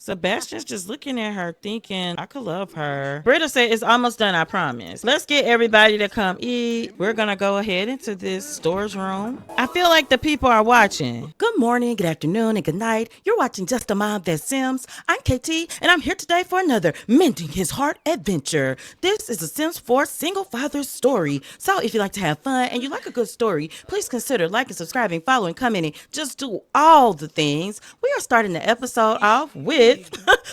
Sebastian's just looking at her thinking, I could love her. Britta said, it's almost done, I promise. Let's get everybody to come eat. We're gonna go ahead into this storage room. I feel like the people are watching. Good morning, good afternoon, and good night. You're watching Justamomthatsims. I'm KT, and I'm here today for another Mending His Heart adventure. This is a Sims 4 single father story. So if you like to have fun and you like a good story, please consider liking, subscribing, following, commenting. Just do all the things. We are starting the episode off with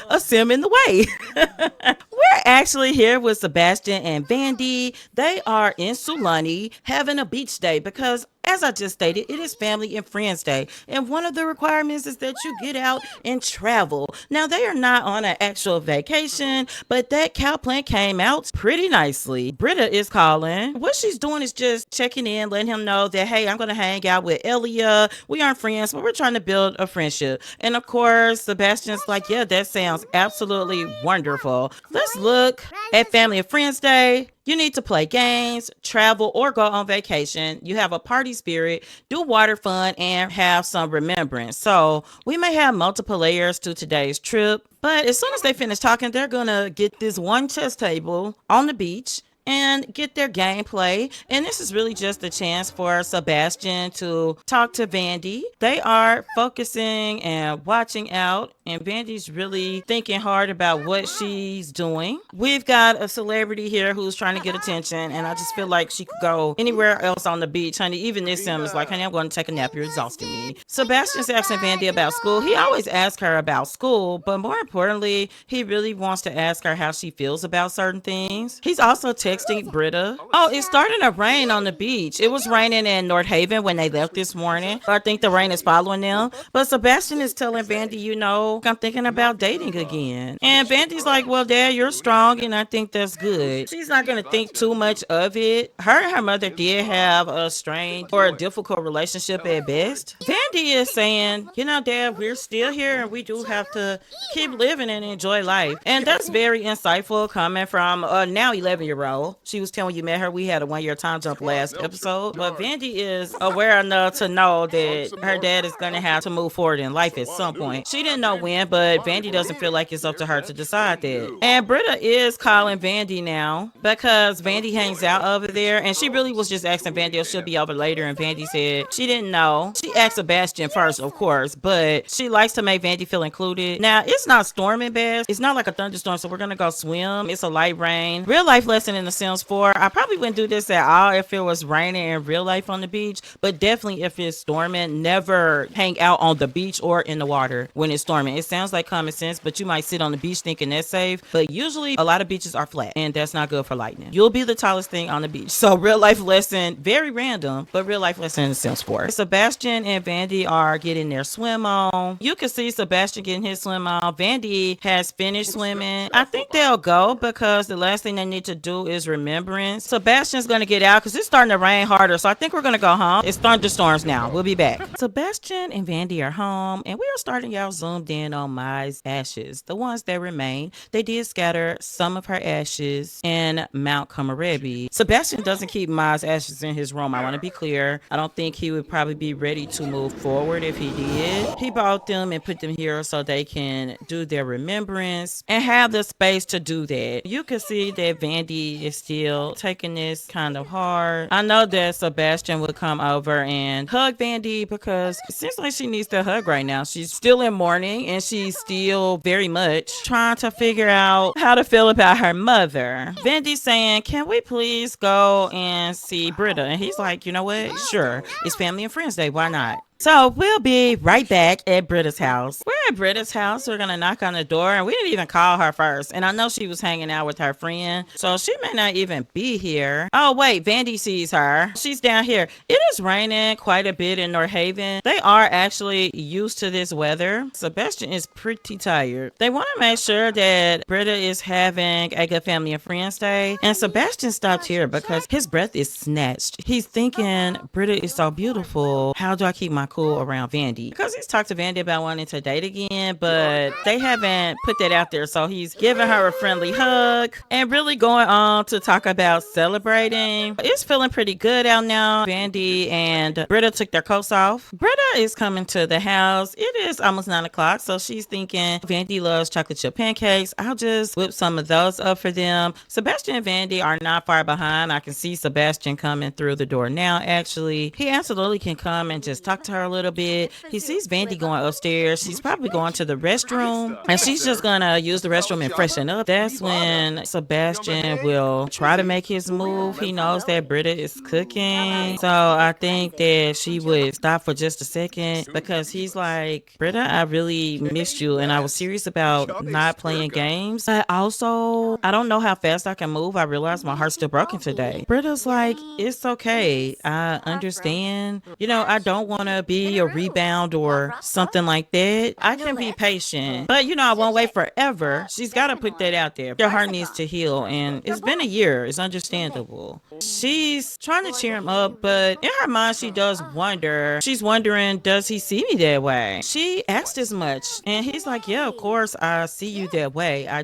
a sim in the way. We're actually here with Sebastian and Vandy. They are in Sulani having a beach day because, as I just stated, it is Family and Friends Day. And one of the requirements is that you get out and travel. Now, they are not on an actual vacation, but that cow plant came out pretty nicely. Britta is calling. What she's doing is just checking in, letting him know that, hey, I'm going to hang out with Elia. We aren't friends, but we're trying to build a friendship. And of course, Sebastian's like, yeah, that sounds absolutely wonderful. Let's look at Family and Friends Day. You need to play games, travel, or go on vacation. You have a party spirit, do water fun, and have some remembrance. So we may have multiple layers to today's trip, but as soon as they finish talking, they're gonna get this one chess table on the beach and get their gameplay. And this is really just a chance for Sebastian to talk to Vandy. They are focusing and watching out, and Vandy's really thinking hard about what she's doing. We've got a celebrity here who's trying to get attention, and I just feel like she could go anywhere else on the beach. Honey, even this sim is like, honey, I'm going to take a nap. You're exhausting me. Sebastian's asking Vandy about school. He always asks her about school, but more importantly, he really wants to ask her how she feels about certain things. He's also texting Britta. Oh, it's starting to rain on the beach. It was raining in North Haven when they left this morning. I think the rain is following them. But Sebastian is telling Vandy, you know, I'm thinking about dating again. And Vandy's like, well, Dad, you're strong, and I think that's good. She's not going to think too much of it. Her and her mother did have a strange or a difficult relationship at best. Vandy is saying, you know, Dad, we're still here, and we do have to keep living and enjoy life. And that's very insightful coming from a now 11-year-old. She was telling you met her. We had a 1-year time jump last episode. But Vandy is aware enough to know that her dad is going to have to move forward in life at some point. She didn't know when, but Vandy doesn't feel like it's up to her to decide that. And Britta is calling Vandy now because Vandy hangs out over there. And she really was just asking Vandy if she'll be over later. And Vandy said she didn't know. She asked Sebastian first, of course, but she likes to make Vandy feel included. Now, it's not storming bad. It's not like a thunderstorm, so we're going to go swim. It's a light rain. Real life lesson in the Sims 4. I probably wouldn't do this at all if it was raining in real life on the beach, but definitely if it's storming, never hang out on the beach or in the water when it's storming. It sounds like common sense, but you might sit on the beach thinking that's safe, but usually a lot of beaches are flat, and that's not good for lightning. You'll be the tallest thing on the beach. So real life lesson, very random, but real life lesson in the Sims 4. Sebastian and Vandy are getting their swim on. You can see Sebastian getting his swim on. Vandy has finished swimming. I think they'll go because the last thing they need to do is remembrance. Sebastian's gonna get out because it's starting to rain harder, so I think we're gonna go home. It's thunderstorms now. We'll be back. Sebastian and Vandy are home, and we are starting y'all zoomed in on Mai's ashes, the ones that remain. They did scatter some of her ashes in Mount Kamarebi. Sebastian doesn't keep Mai's ashes in his room. I want to be clear. I don't think he would probably be ready to move forward if he did. He bought them and put them here so they can do their remembrance and have the space to do that. You can see that Vandy is still taking this kind of hard. I know that Sebastian would come over and hug Vandy because it seems like she needs the hug right now. She's still in mourning and she's still very much trying to figure out how to feel about her mother. Vandy's saying, can we please go and see Britta? And he's like, you know what? Sure. It's Family and Friends Day. Why not? So we'll be right back at Britta's house. We're at Britta's house. We're going to knock on the door, and we didn't even call her first. And I know she was hanging out with her friend, so she may not even be here. Oh, wait, Vandy sees her. She's down here. It is raining quite a bit in North Haven. They are actually used to this weather. Sebastian is pretty tired. They want to make sure that Britta is having a good Family and Friends Day. And Sebastian stopped here because his breath is snatched. He's thinking, Britta is so beautiful. How do I keep my not cool around Vandy because he's talked to Vandy about wanting to date again, but they haven't put that out there. So he's giving her a friendly hug and really going on to talk about celebrating. It's feeling pretty good out now. Vandy and Britta took their coats off. Britta is coming to the house. It is almost 9 o'clock, so she's thinking Vandy loves chocolate chip pancakes. I'll just whip some of those up for them. Sebastian and Vandy are not far behind. I can see Sebastian coming through the door now, actually. He absolutely can come and just talk to her a little bit. He sees Vandy going upstairs. She's probably going to the restroom, and she's just gonna use the restroom and freshen up. That's when Sebastian will try to make his move. He knows that Britta is cooking, so I think that she would stop for just a second because he's like, Britta, I really missed you, and I was serious about not playing games, but also I don't know how fast I can move. I realized my heart's still broken today. Britta's like, it's okay, I understand. I don't want to be a rebound or something like that. I can be patient, but I won't wait forever. She's got to put that out there. Your heart needs to heal, and it's been a year. It's understandable. She's trying to cheer him up, but in her mind she does wonder. She's wondering, does he see me that way? She asked as much, and he's like, yeah, of course I see you that way. I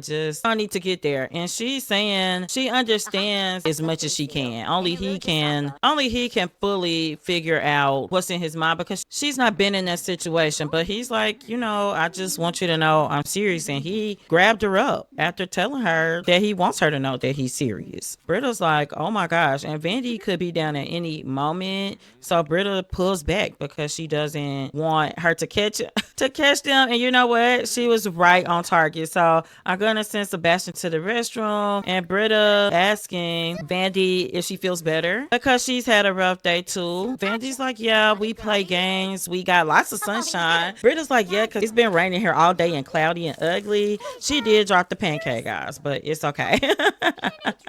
need to get there. And she's saying she understands as much as she can. Only he can fully figure out what's in his mind because she's not been in that situation. But he's like, I just want you to know I'm serious. And he grabbed her up after telling her that he wants her to know that he's serious. Britta's like, oh my gosh. And Vandy could be down at any moment. So Britta pulls back because she doesn't want her to catch them. And you know what? She was right on target. So I'm gonna send Sebastian to the restroom, and Britta asking Vandy if she feels better because she's had a rough day too. Vandy's like, yeah, we play games. We got lots of sunshine. Britta's like, yeah, because it's been raining here all day and cloudy and ugly. She did drop the pancake, guys, but it's okay.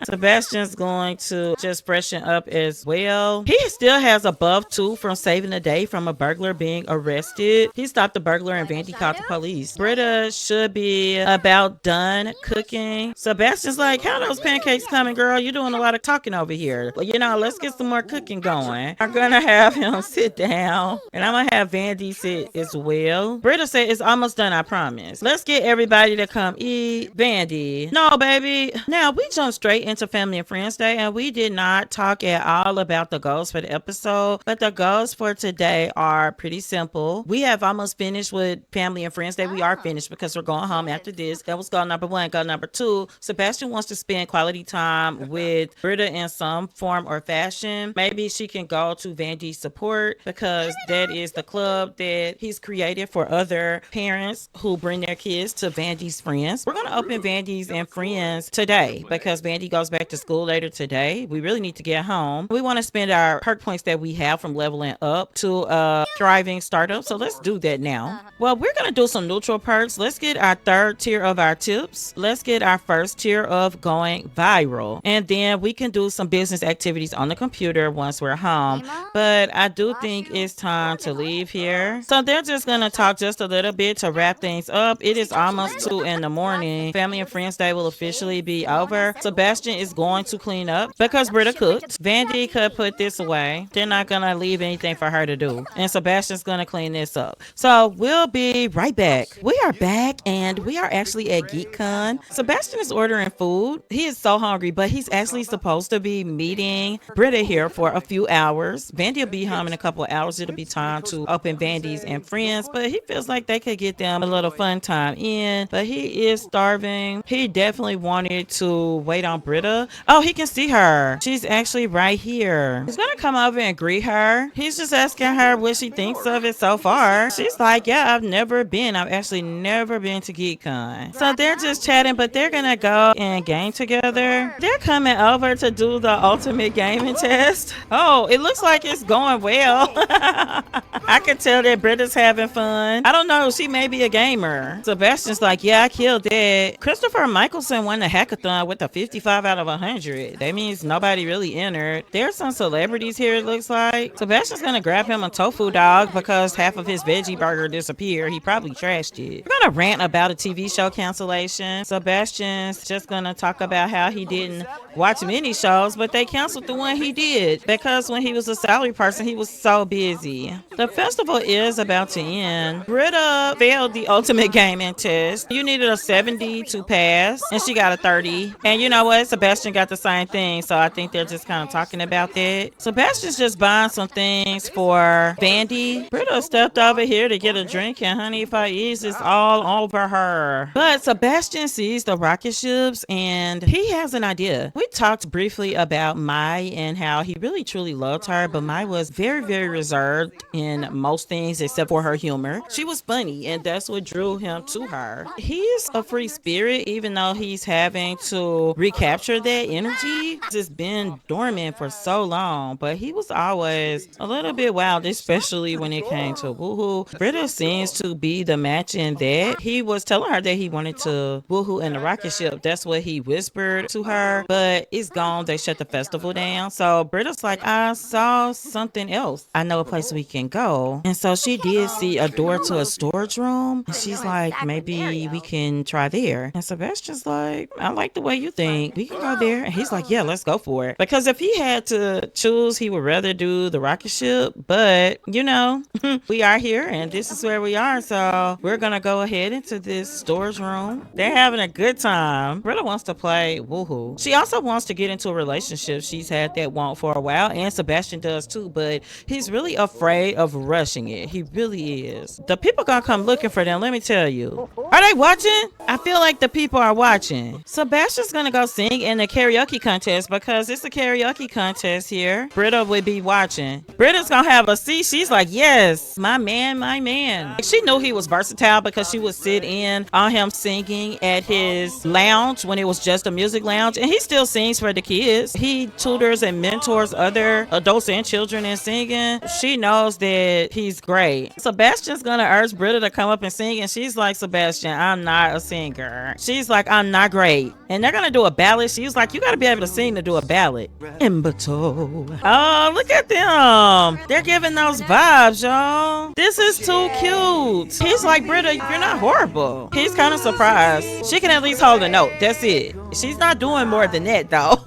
Sebastian's going to just freshen up as well. He still has a buff too from saving the day from a burglar being arrested. He stopped the burglar and Vandy called the police. Britta should be about done cooking. Sebastian's like, how those pancakes coming, girl? You're doing a lot of talking over here. Well, let's get some more cooking going. I'm gonna have him sit down, and I'm gonna have Vandy sit as well. Britta said it's almost done, I promise. Let's get everybody to come eat. Vandy, no, baby. Now we jumped straight into Family and Friends Day, and we did not talk at all about the goals for the episode, but the goals for today are pretty simple. We have almost finished with Family and Friends Day. We are finished because we're going home after this. That was goal number 1. Goal number 2, Sebastian wants to spend quality time with Britta in some form or fashion. Maybe she can go to Vandy's support because that is the club that he's created for other parents who bring their kids to Vandy's friends. We're going to open Vandy's and Friends today because Vandy goes back to school later today. We really need to get home. We want to spend our perk points that we have from leveling up to a thriving startup. So let's do that now. Well, we're going to do some neutral perks. Let's get our 3rd tier of our tips. Let's get our 1st tier of going viral. And then we can do some business activities on the computer once we're home. But I do think it's time to leave here. So they're just going to talk just a little bit to wrap things up. It is almost 2 in the morning. Family and Friends Day will officially be over. Sebastian is going to clean up because Britta cooked. Vandy could put this away. They're not going to leave anything for her to do. And Sebastian's going to clean this up. So we'll be right back. We are back and we are actually at Geek Con. Sebastian is ordering food. He is so hungry, but he's actually supposed to be meeting Britta here for a few hours. Vandy will be home in a couple of hours. It'll be time to open Vandy's and Friends, but he feels like they could get them a little fun time in, but he is starving. He definitely wanted to wait on Britta. Oh, he can see her. She's actually right here. He's gonna come over and greet her. He's just asking her what she thinks of it so far. She's like, yeah, I've actually never been to Geek Con. So they're just chatting, but they're gonna go and game together. They're coming over to do the ultimate gaming test. Oh, it looks like it's going well. I can tell that Britta's having fun. I don't know, she may be a gamer. Sebastian's like, yeah, I killed that. Christopher Michelson won the hackathon with a 55 out of 100. That means nobody really entered. There's some celebrities here, it looks like. Sebastian's gonna grab him a tofu dog because half of his veggie burger disappeared. He probably trashed it. We're gonna rant about a TV show cancellation. Sebastian's just gonna talk about how he didn't watch many shows, but they canceled the one he did because when he was a salary person, he was so busy. Vandy. The festival is about to end. Britta failed the ultimate gaming test. You needed a 70 to pass, and she got a 30. And you know what? Sebastian got the same thing, so I think they're just kind of talking about that. Sebastian's just buying some things for Vandy. Britta stepped over here to get a drink, and honey Faiz is all over her. But Sebastian sees the rocket ships, and he has an idea. We talked briefly about Mai and how he really truly loved her, but Mai was very, very reserved in most things except for her humor. She was funny, and that's what drew him to her. He's a free spirit, even though he's having to recapture that energy. It's been dormant for so long, but he was always a little bit wild, especially when it came to woohoo. Britta seems to be the match in that. He was telling her that he wanted to woohoo in the rocket ship. That's what he whispered to her, but it's gone. They shut the festival down. So Britta's like, I saw something else. I know a place we can go. And so she did see a door to a storage room. And she's like, maybe we can try there. And Sebastian's like, I like the way you think. We can go there. And he's like, yeah, let's go for it. Because if he had to choose, he would rather do the rocket ship. But, you know, we are here and this is where we are. So we're going to go ahead into this storage room. They're having a good time. Britta wants to play woohoo. She also wants to get into a relationship. She's had that want for a while, and Sebastian does too, but he's really afraid of rushing it. He really is. The people gonna come looking for them, let me tell you. Are they watching? I feel like the people are watching. Sebastian's gonna go sing in the karaoke contest because it's a karaoke contest here. Britta would be watching. Britta's gonna have a seat. She's like, yes, my man, my man. She knew he was versatile because she would sit in on him singing at his lounge when it was just a music lounge, and he still sings for the kids. He tutors and mentors other adults and children in singing. She knows that he's great. Sebastian's gonna urge Britta to come up and sing, and she's like, Sebastian, I'm not a singer. She's like, I'm not great. And they're gonna do a ballad. She's like, you gotta be able to sing to do a ballad. Imbato. Oh, look at them. They're giving those vibes, y'all. This is too cute. He's like, Britta, you're not horrible. He's kind of surprised. She can at least hold a note. That's it. She's not doing more than that, though.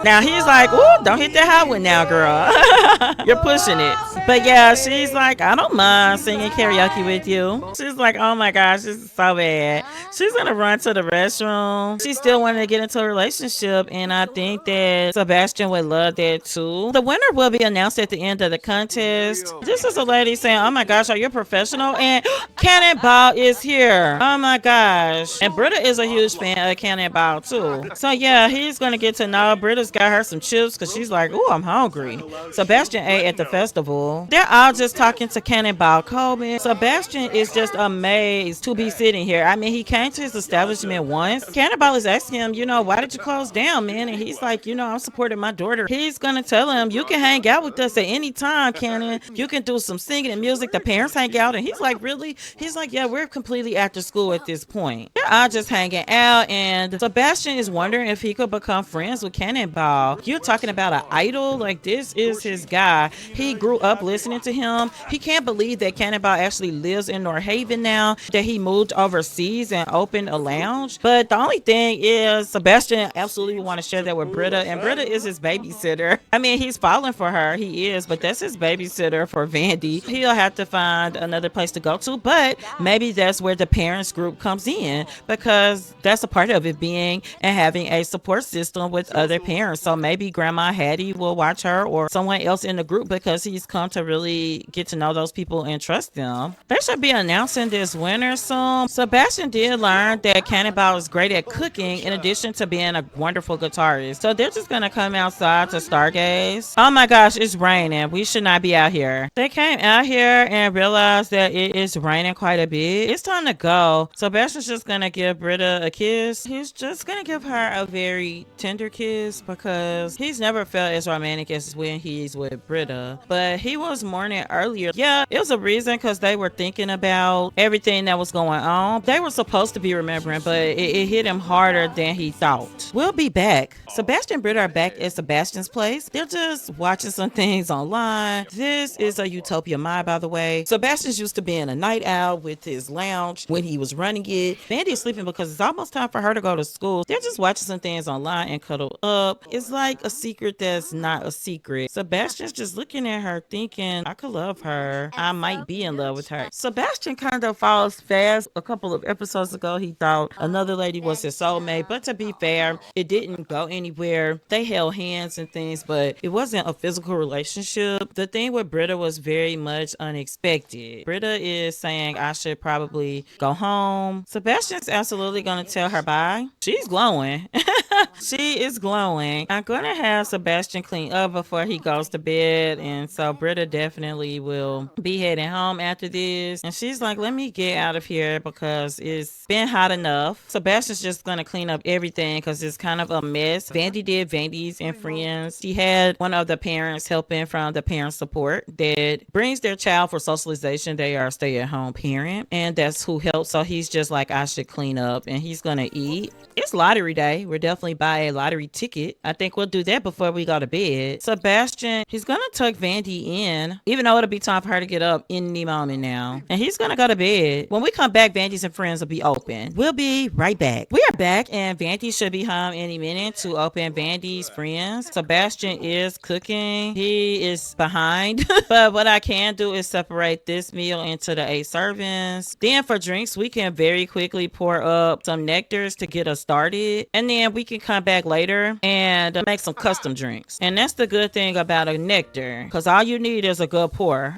Now he's like, ooh, don't hit that high one now, girl. You're pushing it. But yeah, she's like, I don't mind singing karaoke with you. She's like, oh my gosh, this is so bad. She's gonna run to the restroom. She still wanted to get into a relationship, and I think that Sebastian would love that too. The winner will be announced at the end of the contest. This is a lady saying, oh my gosh, are you a professional? And Cannonball is here. Oh my gosh. And Britta is a huge fan of Cannonball too. So yeah, he's gonna get to know. Britta's got her some chips because she's like, ooh, I'm hungry. Sebastian ate at the festival. They're all just talking to Cannonball Coleman. Sebastian is just amazed to be sitting here. I mean, he came to his establishment once. Cannonball is asking him, you know, why did you close down, man? And he's like, you know, I'm supporting my daughter. He's gonna tell him, you can hang out with us at any time, Cannon. You can do some singing and music. The parents hang out. And he's like, really? He's like, yeah, we're completely after school at this point. They're all just hanging out, and Sebastian is wondering if he could become friends with Cannonball. You're talking about an idol? Like, this is his guy. He grew up listening to him. He can't believe that Cannonball actually lives in North Haven now, that he moved overseas and opened a lounge. But the only thing is, Sebastian absolutely want to share that with Britta, and Britta is his babysitter. I mean, he's falling for her. He is, but that's his babysitter for Vandy. He'll have to find another place to go to, but maybe that's where the parents group comes in, because that's a part of it, being and having a support system with other parents. So maybe Grandma Hattie will watch her or someone else in the group, because he's come to really get to know those people and trust them. They should be announcing this winner soon. Sebastian did learn that Cannonball is great at cooking in addition to being a wonderful guitarist. So they're just gonna come outside to stargaze. Oh my gosh, it's raining. We should not be out here. They came out here and realized that it is raining quite a bit. It's time to go. Sebastian's just gonna give Britta a kiss. He's just gonna give her a very tender kiss because he's never felt as romantic as when he's with Britta. But he was mourning earlier. Yeah, it was a reason, because they were thinking about everything that was going on. They were supposed to be remembering, but it hit him harder than he thought. We'll be back. Sebastian and Britta are back at Sebastian's place. They're just watching some things online. This is a Utopia Mai, by the way. Sebastian's used to being a night owl with his lounge when he was running it. Vandy is sleeping because it's almost time for her to go to school. They're just watching some things online and cuddle up. It's like a secret that's not a secret. Sebastian's just looking at her thinking, I could love her. I might be in love with her. Sebastian kind of falls fast. A couple of episodes ago, he thought another lady was his soulmate, but to be fair, it didn't go anywhere. They held hands and things, but it wasn't a physical relationship. The thing with Britta was very much unexpected. Britta is saying I should probably go home. Sebastian's absolutely gonna tell her bye. She's glowing. She is glowing. I'm gonna have Sebastian clean up before he goes to bed, and so Britta definitely will be heading home after this. And she's like, let me get out of here because it's been hot enough. Sebastian's just gonna clean up everything because it's kind of a mess. Vandy did Vandy's and Friends. She had one of the parents helping from the parent support that brings their child for socialization. They are a stay-at-home parent, and that's who helps. So he's just like, I should clean up, and he's gonna eat. It's lottery day. We're definitely buy a lottery ticket. I think we'll do that before we go to bed. Sebastian, he's gonna tuck Vandy in, even though it'll be time for her to get up any moment now. And he's gonna go to bed. When we come back, Vandy's and Friends will be open. We'll be right back. We are back, and Vandy should be home any minute to open Vandy's Friends. Sebastian is cooking. He is behind. But what I can do is separate this meal into the 8 servings. Then for drinks, we can very quickly pour up some nectars to get us started. And then we can come back later and make some custom drinks. And that's the good thing about a nectar, because all you need is a good pour.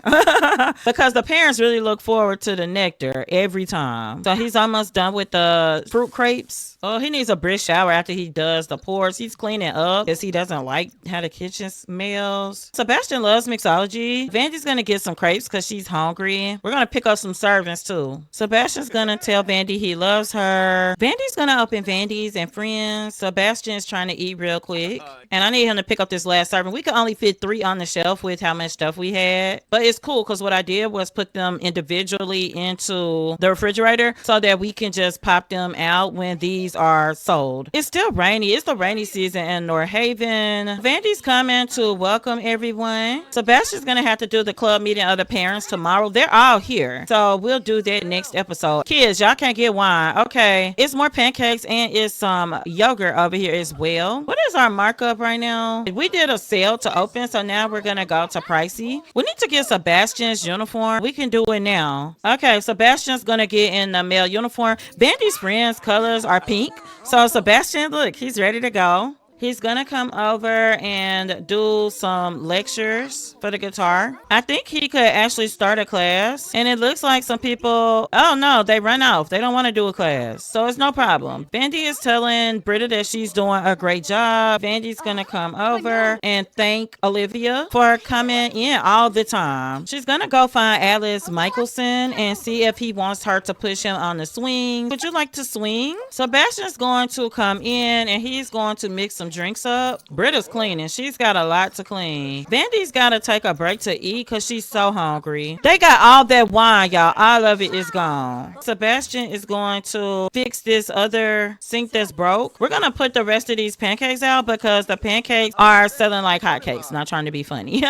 Because the parents really look forward to the nectar every time. So he's almost done with the fruit crepes. Oh, he needs a brisk shower after he does the pours. He's cleaning up because he doesn't like how the kitchen smells. Sebastian loves mixology. Vandy's gonna get some crepes because she's hungry. We're gonna pick up some servings too. Sebastian's gonna tell Vandy he loves her. Vandy's gonna open Vandy's and Friends. Sebastian's trying to eat real quick, and I need him to pick up this last serving. We could only fit 3 on the shelf with how much stuff we had, but it's cool because what I did was put them individually into the refrigerator so that we can just pop them out when these are sold. It's still rainy. It's the rainy season in North Haven. Vandy's coming to welcome everyone. Sebastian's gonna have to do the club meeting of the parents tomorrow. They're all here, so we'll do that next episode. Kids, y'all can't get wine. Okay, it's more pancakes and it's some yogurt over here as well. What is our markup right now? We did a sale to open, so now we're gonna go to pricey. We need to get Sebastian's uniform. We can do it now. Okay, Sebastian's gonna get in the male uniform. Vandy's Friends colors are pink, so Sebastian, look, he's ready to go. He's gonna come over and do some lectures for the guitar. I think he could actually start a class. And it looks like some people, oh no, they run off. They don't want to do a class. So it's no problem. Vandy is telling Britta that she's doing a great job. Vandy's gonna come over and thank Olivia for coming in all the time. She's gonna go find Alice Michelson and see if he wants her to push him on the swing. Would you like to swing? Sebastian's going to come in and he's going to mix some drinks up. Britta's cleaning. She's got a lot to clean. Vandy's got to take a break to eat because she's so hungry. They got all that wine, y'all. All of it is gone. Sebastian is going to fix this other sink that's broke. We're going to put the rest of these pancakes out because the pancakes are selling like hotcakes. Not trying to be funny.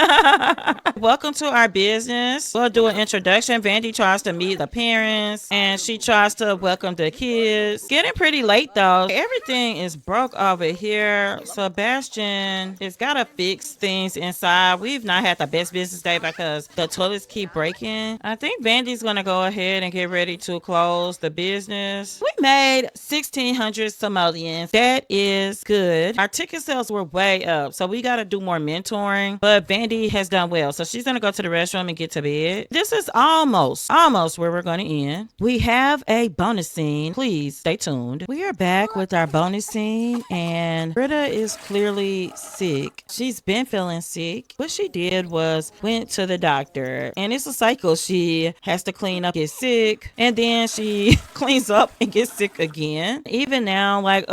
Welcome to our business. We'll do an introduction. Vandy tries to meet the parents and she tries to welcome the kids. Getting pretty late though. Everything is broke over here. Sebastian has got to fix things inside. We've not had the best business day because the toilets keep breaking. I think Vandy's going to go ahead and get ready to close the business. We made 1,600 simoleons. That is good. Our ticket sales were way up, so we got to do more mentoring, but Vandy has done well. So she's going to go to the restroom and get to bed. This is almost where we're going to end. We have a bonus scene. Please stay tuned. We are back with our bonus scene, and Britta is clearly sick. She's been feeling sick. What she did was went to the doctor, and it's a cycle. She has to clean up, get sick, and then she cleans up and gets sick again. Even now, like,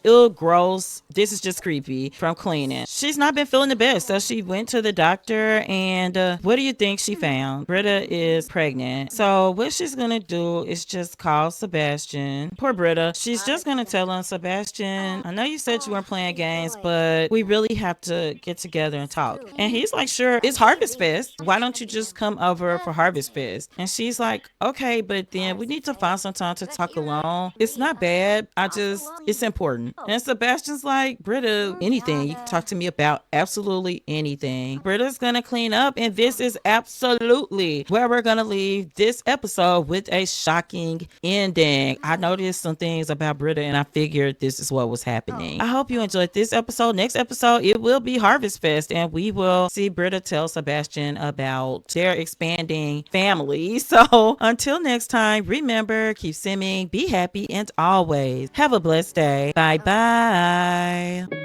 ew, gross. This is just creepy from cleaning. She's not been feeling the best, so she went to the doctor, and what do you think she found? Britta is pregnant. So what she's gonna do is just call Sebastian. Poor Britta. She's just gonna tell him, Sebastian, I know you said you weren't planning playing games, but we really have to get together and talk. And he's like, sure, it's Harvest Fest. Why don't you just come over for Harvest Fest? And she's like, okay, but then we need to find some time to talk alone. It's not bad. It's important. And Sebastian's like, Britta, anything. You can talk to me about absolutely anything. Britta's gonna clean up, and this is absolutely where we're gonna leave this episode with a shocking ending. I noticed some things about Britta, and I figured this is what was happening. I hope you enjoyed this episode. Next episode, it will be Harvest Fest, and we will see Britta tell Sebastian about their expanding family. So until next time, remember, keep simming, be happy, and always have a blessed day. Bye bye.